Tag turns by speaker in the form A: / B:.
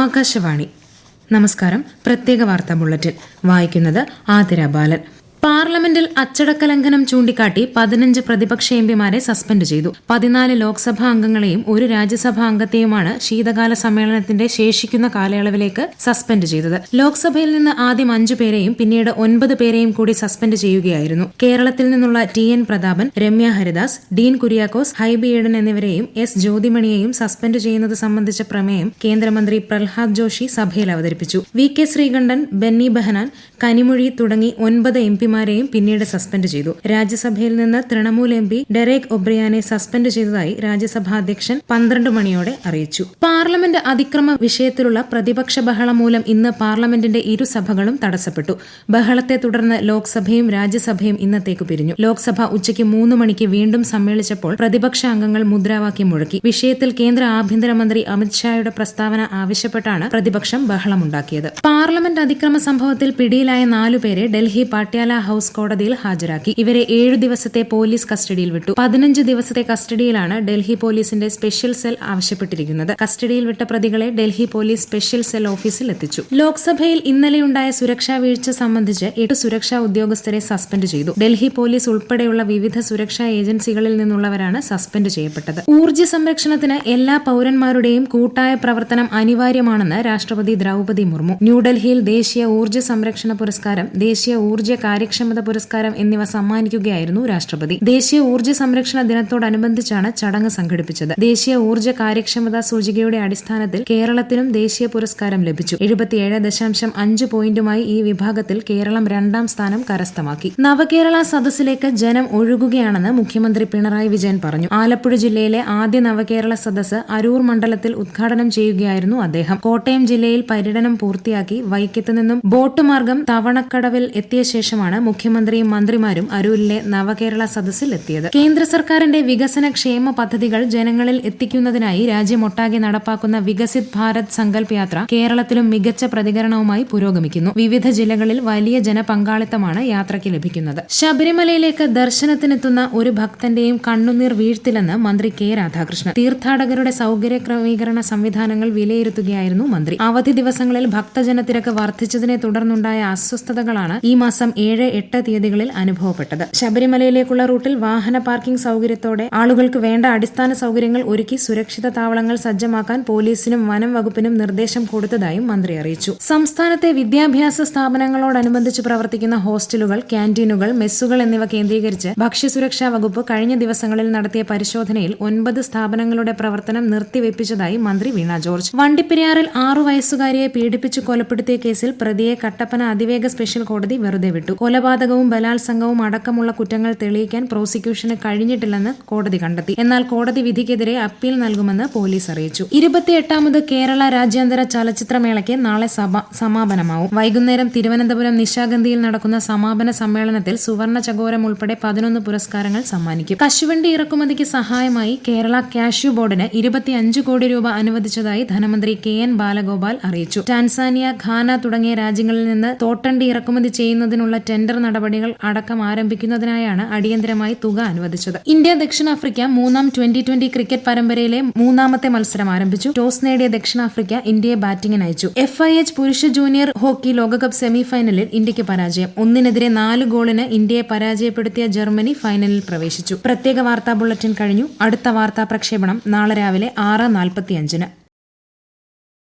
A: ആകാശവാണി. നമസ്കാരം. പ്രത്യേക വാർത്താ ബുള്ളറ്റിൻ വായിക്കുന്നത് ആതിര ബാലൻ. പാർലമെന്റിൽ അച്ചടക്ക ലംഘനം ചൂണ്ടിക്കാട്ടി 15 പ്രതിപക്ഷ എംപിമാരെ സസ്പെൻഡ് ചെയ്തു. 14 ലോക്സഭാ അംഗങ്ങളെയും ഒരു രാജ്യസഭാ അംഗത്തെയുമാണ് ശീതകാല സമ്മേളനത്തിന്റെ ശേഷിക്കുന്ന കാലയളവിലേക്ക് സസ്പെൻഡ് ചെയ്തത്. ലോക്സഭയിൽ നിന്ന് ആദ്യം 5 പേരെയും പിന്നീട് 9 പേരെയും കൂടി സസ്പെൻഡ് ചെയ്യുകയായിരുന്നു. കേരളത്തിൽ നിന്നുള്ള TN പ്രതാപൻ, രമ്യ ഹരിദാസ്, ഡീൻ കുര്യാക്കോസ്, ഹൈബി ഈഡൻ എന്നിവരെയും S ജ്യോതിമണിയെയും സസ്പെൻഡ് ചെയ്യുന്നത് സംബന്ധിച്ച പ്രമേയം കേന്ദ്രമന്ത്രി പ്രഹ്ലാദ് ജോഷി സഭയിൽ അവതരിപ്പിച്ചു. VK ശ്രീകണ്ഠൻ, ബെന്നി ബെഹനാൻ, കനിമൊഴി തുടങ്ങി 9 എംപിമാരെയും പിന്നീട് സസ്പെൻഡ് ചെയ്തു. രാജ്യസഭയിൽ നിന്ന് തൃണമൂൽ MP ഡെറേക് ഒബ്രിയാനെ സസ്പെൻഡ് ചെയ്തതായി രാജ്യസഭാ അധ്യക്ഷൻ 12 മണിയോടെ അറിയിച്ചു. പാർലമെന്റ് അതിക്രമ വിഷയത്തിലുള്ള പ്രതിപക്ഷ ബഹളം മൂലം ഇന്ന് പാർലമെന്റിന്റെ ഇരുസഭകളും തടസ്സപ്പെട്ടു. ബഹളത്തെ തുടർന്ന് ലോക്സഭയും രാജ്യസഭയും ഇന്നത്തേക്ക് പിരിഞ്ഞു. ലോക്സഭ ഉച്ചയ്ക്ക് 3 മണിക്ക് വീണ്ടും സമ്മേളിച്ചപ്പോൾ പ്രതിപക്ഷ അംഗങ്ങൾ മുദ്രാവാക്യം മുഴക്കി. വിഷയത്തിൽ കേന്ദ്ര ആഭ്യന്തരമന്ത്രി അമിത്ഷായുടെ പ്രസ്താവന ആവശ്യപ്പെട്ടാണ് പ്രതിപക്ഷം ബഹളമുണ്ടാക്കിയത്. പാർലമെന്റ് അതിക്രമ സംഭവത്തിൽ പിടിയിലായ 4 പേരെ ഡൽഹി പാട്യാല ഹൌസ് കോടതിയിൽ ഹാജരാക്കി. ഇവരെ 7 ദിവസത്തെ പോലീസ് കസ്റ്റഡിയിൽ വിട്ടു. 15 ദിവസത്തെ കസ്റ്റഡിയിലാണ് ഡൽഹി പോലീസിന്റെ സ്പെഷ്യൽ സെൽ ആവശ്യപ്പെട്ടിരിക്കുന്നത്. കസ്റ്റഡിയിൽ വിട്ട പ്രതികളെ ഡൽഹി പോലീസ് സ്പെഷ്യൽ സെൽ ഓഫീസിൽ എത്തിച്ചു. ലോക്സഭയിൽ ഇന്നലെയുണ്ടായ സുരക്ഷാ വീഴ്ച സംബന്ധിച്ച് 8 സുരക്ഷാ ഉദ്യോഗസ്ഥരെ സസ്പെൻഡ് ചെയ്തു. ഡൽഹി പോലീസ് ഉൾപ്പെടെയുള്ള വിവിധ സുരക്ഷാ ഏജൻസികളിൽ നിന്നുള്ളവരാണ് സസ്പെൻഡ് ചെയ്യപ്പെട്ടത്. ഊർജ്ജ സംരക്ഷണത്തിന് എല്ലാ പൌരന്മാരുടെയും കൂട്ടായ പ്രവർത്തനം അനിവാര്യമാണെന്ന് രാഷ്ട്രപതി ദ്രൗപദി മുർമു. ന്യൂഡൽഹിയിൽ ദേശീയ ഊർജ്ജ സംരക്ഷണ പുരസ്കാരം, ദേശീയ ഊർജ്ജ കാര്യക്ഷമത പുരസ്കാരം എന്നിവ സമ്മാനിക്കുകയായിരുന്നു രാഷ്ട്രപതി. ദേശീയ ഊർജ്ജ സംരക്ഷണ ദിനത്തോടനുബന്ധിച്ചാണ് ചടങ്ങ് സംഘടിപ്പിച്ചത്. ദേശീയ ഊർജ്ജ കാര്യക്ഷമതാ സൂചികയുടെ അടിസ്ഥാനത്തിൽ കേരളത്തിനും ദേശീയ പുരസ്കാരം ലഭിച്ചു. 77.5 പോയിന്റുമായി ഈ വിഭാഗത്തിൽ കേരളം 2ാം സ്ഥാനം കരസ്ഥമാക്കി. നവകേരള സദസ്സിലേക്ക് ജനം ഒഴുകുകയാണെന്ന് മുഖ്യമന്ത്രി പിണറായി വിജയൻ പറഞ്ഞു. ആലപ്പുഴ ജില്ലയിലെ ആദ്യ നവകേരള സദസ്സ് അരൂർ മണ്ഡലത്തിൽ ഉദ്ഘാടനം ചെയ്യുകയായിരുന്നു അദ്ദേഹം. കോട്ടയം ജില്ലയിൽ പര്യടനം പൂർത്തിയാക്കി വൈക്കത്ത് നിന്നും ബോട്ട് മാർഗം തവണക്കടവിൽ എത്തിയ ശേഷമാണ് മുഖ്യമന്ത്രിയും മന്ത്രിമാരും അരൂരിലെ നവകേരള സദസ്സിൽ എത്തിയത്. കേന്ദ്ര സർക്കാരിന്റെ വികസന ക്ഷേമ പദ്ധതികൾ ജനങ്ങളിൽ എത്തിക്കുന്നതിനായി രാജ്യമൊട്ടാകെ നടപ്പാക്കുന്ന വികസിത് ഭാരത് സങ്കൽപ് യാത്ര കേരളത്തിലും മികച്ച പ്രതികരണവുമായി പുരോഗമിക്കുന്നു. വിവിധ ജില്ലകളിൽ വലിയ ജനപങ്കാളിത്തമാണ് യാത്രയ്ക്ക് ലഭിക്കുന്നത്. ശബരിമലയിലേക്ക് ദർശനത്തിനെത്തുന്ന ഒരു ഭക്തന്റെയും കണ്ണുനീർ വീഴ്ത്തില്ലെന്ന് മന്ത്രി K രാധാകൃഷ്ണൻ. തീർത്ഥാടകരുടെ സൗകര്യ ക്രമീകരണ സംവിധാനങ്ങൾ വിലയിരുത്തുകയായിരുന്നു മന്ത്രി. അവധി ദിവസങ്ങളിൽ ഭക്തജനത്തിരക്ക് വർദ്ധിച്ചതിനെ തുടർന്നുണ്ടായ അസ്വസ്ഥതകളാണ് ഈ മാസം 7, 8 തീയതികളിൽ അനുഭവപ്പെട്ടത്. ശബരിമലയിലേക്കുള്ള റൂട്ടിൽ വാഹന പാർക്കിംഗ് സൗകര്യത്തോടെ ആളുകൾക്ക് വേണ്ട അടിസ്ഥാന സൗകര്യങ്ങൾ ഒരുക്കി സുരക്ഷിത താവളങ്ങൾ സജ്ജമാക്കാൻ പോലീസിനും വനം വകുപ്പിനും നിർദ്ദേശം കൊടുത്തതായും മന്ത്രി അറിയിച്ചു. സംസ്ഥാനത്തെ വിദ്യാഭ്യാസ സ്ഥാപനങ്ങളോടനുബന്ധിച്ച് പ്രവർത്തിക്കുന്ന ഹോസ്റ്റലുകൾ, ക്യാന്റീനുകൾ, മെസ്സുകൾ എന്നിവ കേന്ദ്രീകരിച്ച് ഭക്ഷ്യസുരക്ഷാ വകുപ്പ് കഴിഞ്ഞ ദിവസങ്ങളിൽ നടത്തിയ പരിശോധനയിൽ 9 സ്ഥാപനങ്ങളുടെ പ്രവർത്തനം നിർത്തിവെപ്പിച്ചതായി മന്ത്രി വീണ ജോർജ്. വണ്ടിപ്പെരിയാറിൽ 6 വയസ്സുകാരിയെ പീഡിപ്പിച്ച് കൊലപ്പെടുത്തിയ കേസിൽ പ്രതിയെ കട്ടപ്പന അതിവേഗ സ്പെഷ്യൽ കോടതി വെറുതെ വിട്ടു. കൊലപാതകവും ബലാത്സംഗവും അടക്കമുള്ള കുറ്റങ്ങൾ തെളിയിക്കാൻ പ്രോസിക്യൂഷന് കഴിഞ്ഞിട്ടില്ലെന്ന് കോടതി കണ്ടെത്തി. എന്നാൽ കോടതി വിധിക്കെതിരെ അപ്പീൽ നൽകുമെന്ന് പോലീസ് അറിയിച്ചു. 28ാമത് കേരള രാജ്യാന്തര ചലച്ചിത്രമേളയ്ക്ക് നാളെ സമാപനമാവും. വൈകുന്നേരം തിരുവനന്തപുരം നിശാഗന്ധിയിൽ നടക്കുന്ന സമാപന സമ്മേളനത്തിൽ സുവർണ ചകോരം ഉൾപ്പെടെ 11 പുരസ്കാരങ്ങൾ സമ്മാനിക്കും. കശുവണ്ടി ഇറക്കുമതിക്ക് സഹായമായി കേരള കാഷ്യൂ ബോർഡിന് 25 കോടി രൂപ അനുവദിച്ചതായി ധനമന്ത്രി KN ബാലഗോപാൽ അറിയിച്ചു. ടാൻസാനിയ, ഘാന തുടങ്ങിയ രാജ്യങ്ങളിൽ നിന്ന് തോട്ടണ്ടി ഇറക്കുമതി ചെയ്യുന്നതിനുള്ള ടെൻഡർ നടപടികൾ അടക്കം ആരംഭിക്കുന്നതിനായാണ് അടിയന്തരമായി തുക അനുവദിച്ചത്. ഇന്ത്യ ദക്ഷിണാഫ്രിക്ക 3ാം T20 ക്രിക്കറ്റ് പരമ്പരയിലെ 3ാമത്തെ മത്സരം ആരംഭിച്ചു. ടോസ് നേടിയ ദക്ഷിണാഫ്രിക്ക ഇന്ത്യയെ ബാറ്റിംഗിന് അയച്ചു. FIH പുരുഷ ജൂനിയർ ഹോക്കി ലോകകപ്പ് സെമിഫൈനലിൽ ഇന്ത്യക്ക് പരാജയം. 1-4 ഗോളിന് ഇന്ത്യയെ പരാജയപ്പെടുത്തിയ ജർമ്മനി ഫൈനലിൽ പ്രവേശിച്ചു. പ്രത്യേക വാർത്താ ബുള്ളറ്റിൻ കഴിഞ്ഞു. അടുത്ത വാർത്താ പ്രക്ഷേപണം നാളെ രാവിലെ 6:45-ന്.